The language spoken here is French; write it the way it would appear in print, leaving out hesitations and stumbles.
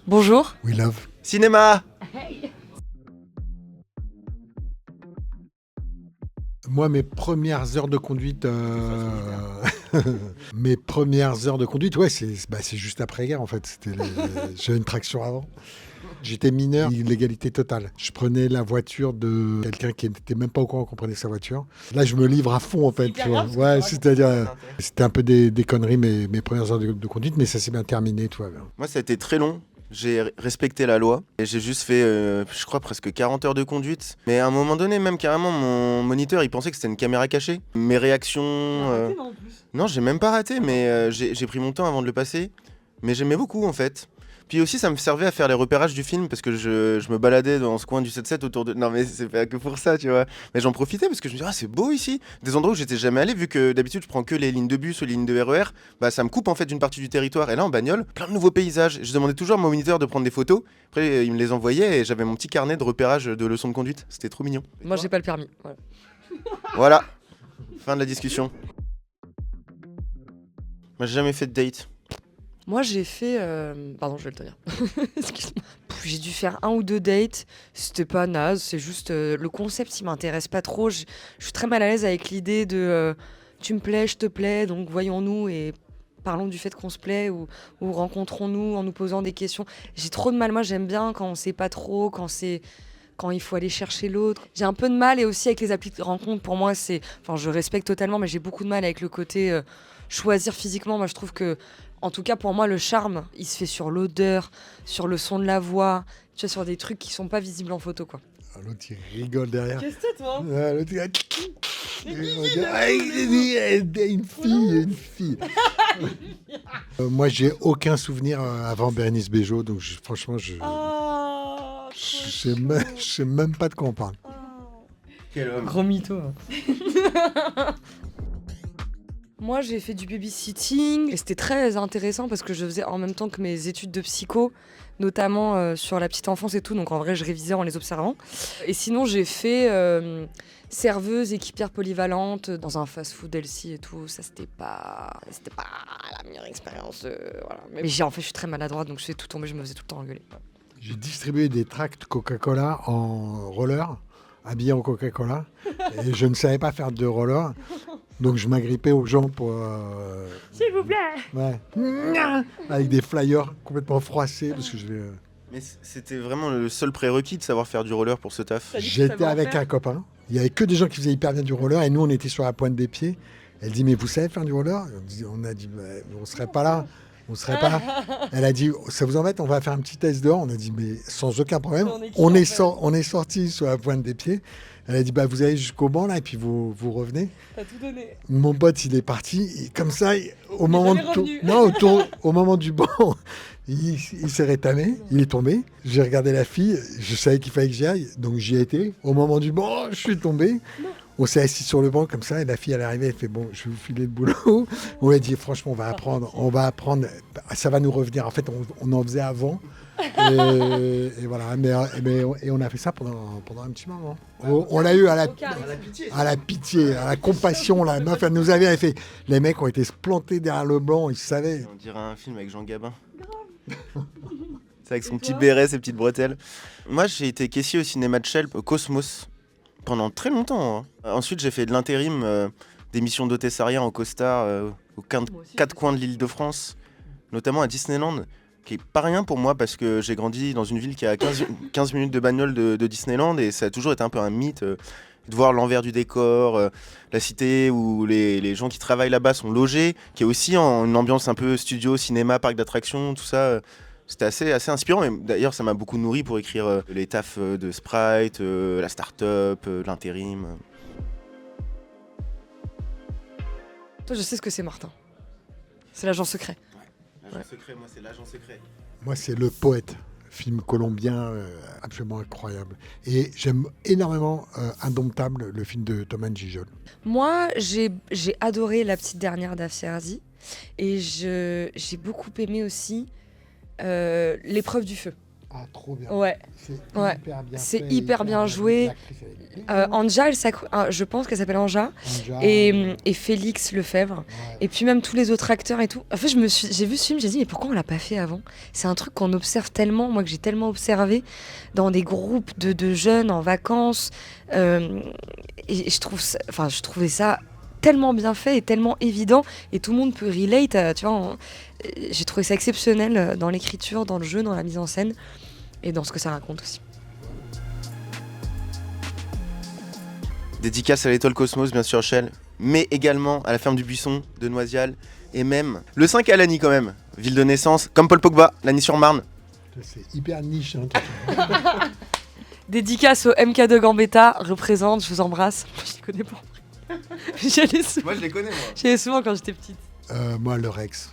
Bonjour. We love. Cinéma. Moi, mes premières heures de conduite, mes premières heures de conduite, ouais, c'est juste après-guerre en fait. J'avais une traction avant. J'étais mineur, illégalité totale. Je prenais la voiture de quelqu'un qui n'était même pas au courant qu'on prenait sa voiture. Là, je me livre à fond en fait. Tu vois. Ouais, c'est-à-dire, c'était un peu des conneries mes premières heures de conduite, mais ça s'est bien terminé, toi. Moi, ça a été très long. J'ai respecté la loi et j'ai juste fait, je crois, presque 40 heures de conduite. Mais à un moment donné, même carrément, mon moniteur, il pensait que c'était une caméra cachée. Mes réactions... Non, en plus. Non, j'ai même pas raté, mais j'ai pris mon temps avant de le passer. Mais j'aimais beaucoup, en fait. Puis aussi, ça me servait à faire les repérages du film parce que je me baladais dans ce coin du 7-7 autour de... Non, mais c'est pas que pour ça, tu vois. Mais j'en profitais parce que je me disais, ah, c'est beau ici. Des endroits où j'étais jamais allé, vu que d'habitude, je prends que les lignes de bus ou les lignes de RER. Bah, ça me coupe en fait d'une partie du territoire. Et là, en bagnole, plein de nouveaux paysages. Je demandais toujours à mon moniteur de prendre des photos. Après, il me les envoyait et j'avais mon petit carnet de repérage de leçons de conduite. C'était trop mignon. Moi, j'ai pas le permis. Voilà. Voilà. Fin de la discussion. Moi, j'ai jamais fait de date. Moi, j'ai fait... Pardon, je vais le tenir. Excuse-moi. J'ai dû faire 1 ou 2 dates. C'était pas naze, c'est juste... le concept, il m'intéresse pas trop. Je suis très mal à l'aise avec l'idée de... tu me plais, je te plais, donc voyons-nous et parlons du fait qu'on se plaît ou rencontrons-nous en nous posant des questions. J'ai trop de mal. Moi, j'aime bien quand on sait pas trop, quand il faut aller chercher l'autre. J'ai un peu de mal et aussi avec les applis de rencontre, pour moi, c'est... Enfin, je respecte totalement, mais j'ai beaucoup de mal avec le côté choisir physiquement. Moi, je trouve que, en tout cas, pour moi, le charme, il se fait sur l'odeur, sur le son de la voix, tu vois, sur des trucs qui sont pas visibles en photo, quoi. L'autre, il rigole derrière. Qu'est-ce que c'est, toi ? L'autre, une fille. Moi, j'ai aucun souvenir avant Bérénice Bejo, donc franchement, je sais même pas de quoi on parle. Quel homme. Gros mytho. Moi, j'ai fait du babysitting et c'était très intéressant parce que je faisais en même temps que mes études de psycho, notamment sur la petite enfance et tout. Donc en vrai, je révisais en les observant. Et sinon, j'ai fait serveuse, équipière polyvalente dans un fast-food LC et tout. Ça, c'était pas la meilleure expérience. Voilà. Mais en fait, je suis très maladroite, donc je faisais tout tomber, je me faisais tout le temps engueuler. J'ai distribué des tracts Coca-Cola en roller, habillé en Coca-Cola, et je ne savais pas faire de roller. Donc je m'agrippais aux gens pour... S'il vous plaît. Ouais. Avec des flyers complètement froissés, parce que Mais c'était vraiment le seul prérequis de savoir faire du roller pour ce taf. j'étais avec un copain. Il n'y avait que des gens qui faisaient hyper bien du roller, et nous, on était sur la pointe des pieds. Elle dit, mais vous savez faire du roller ? On a dit, on ne serait pas là. On serait pas là. Elle a dit, ça vous embête, on va faire un petit test dehors. On a dit, mais sans aucun problème. On est sorti sur la pointe des pieds. Elle a dit, bah, vous allez jusqu'au banc là, et puis vous revenez. T'as tout donné. Mon pote, il est parti. Et comme ça, au moment du banc, il s'est rétamé. Il est tombé. J'ai regardé la fille. Je savais qu'il fallait que j'y aille. Donc j'y ai été. Au moment du banc, je suis tombé. On s'est assis sur le banc comme ça, et la fille, elle est arrivée, elle fait, bon, je vais vous filer le boulot. On lui a dit, franchement, on va apprendre, ça va nous revenir. En fait, on en faisait avant. Et voilà, et on a fait ça pendant un petit moment. On l'a eu à la pitié, à la compassion. La meuf, elle nous avait fait. Les mecs ont été se planter derrière le banc, ils savaient. On dirait un film avec Jean Gabin. C'est avec son petit béret, ses petites bretelles. Moi, j'ai été caissier au cinéma de Chelles, au Cosmos, pendant très longtemps. Ensuite, j'ai fait de l'intérim, des missions d'hôtessariat en costard aux 4 coins de l'Île-de-France, notamment à Disneyland, qui est pas rien pour moi parce que j'ai grandi dans une ville qui a 15 minutes de bagnole de Disneyland, et ça a toujours été un peu un mythe de voir l'envers du décor, la cité où les gens qui travaillent là-bas sont logés, qui est aussi en une ambiance un peu studio, cinéma, parc d'attractions, tout ça. C'était assez inspirant, et d'ailleurs ça m'a beaucoup nourri pour écrire les tafs de Sprite, la start-up, l'intérim. Toi, je sais ce que c'est, Martin. C'est l'agent secret. L'agent secret, moi c'est l'agent secret. Moi, c'est Le Poète, film colombien absolument incroyable. Et j'aime énormément Indomptable, le film de Thomas Gijol. Moi, j'ai adoré La petite dernière d'Afsirzi. Et j'ai beaucoup aimé aussi L'épreuve du feu. Ah, trop bien. Ouais. C'est hyper bien C'est fait, hyper bien joué. l'actrice, elle est bien. Anja, je pense qu'elle s'appelle Anja. Anja, Et Félix Lefebvre. ouais. Et puis même tous les autres acteurs et tout. En fait, j'ai vu ce film, j'ai dit, mais pourquoi on l'a pas fait avant? C'est un truc qu'on observe tellement, moi que j'ai tellement observé dans des groupes de jeunes en vacances. Et je trouvais ça tellement bien fait et tellement évident. Et tout le monde peut relate, tu vois. J'ai trouvé ça exceptionnel dans l'écriture, dans le jeu, dans la mise en scène et dans ce que ça raconte aussi. Dédicace à l'étoile Cosmos, bien sûr, Shell, mais également à la ferme du Buisson de Noisial, et même le 5 à Lagny quand même, ville de naissance, comme Paul Pogba, Lagny-sur-Marne. C'est hyper niche. Hein, Dédicace au MK2 Gambetta, représente, je vous embrasse. Je les connais pas. J'y allais souvent. Moi je les connais, moi. J'y allais souvent quand j'étais petite. moi, le Rex.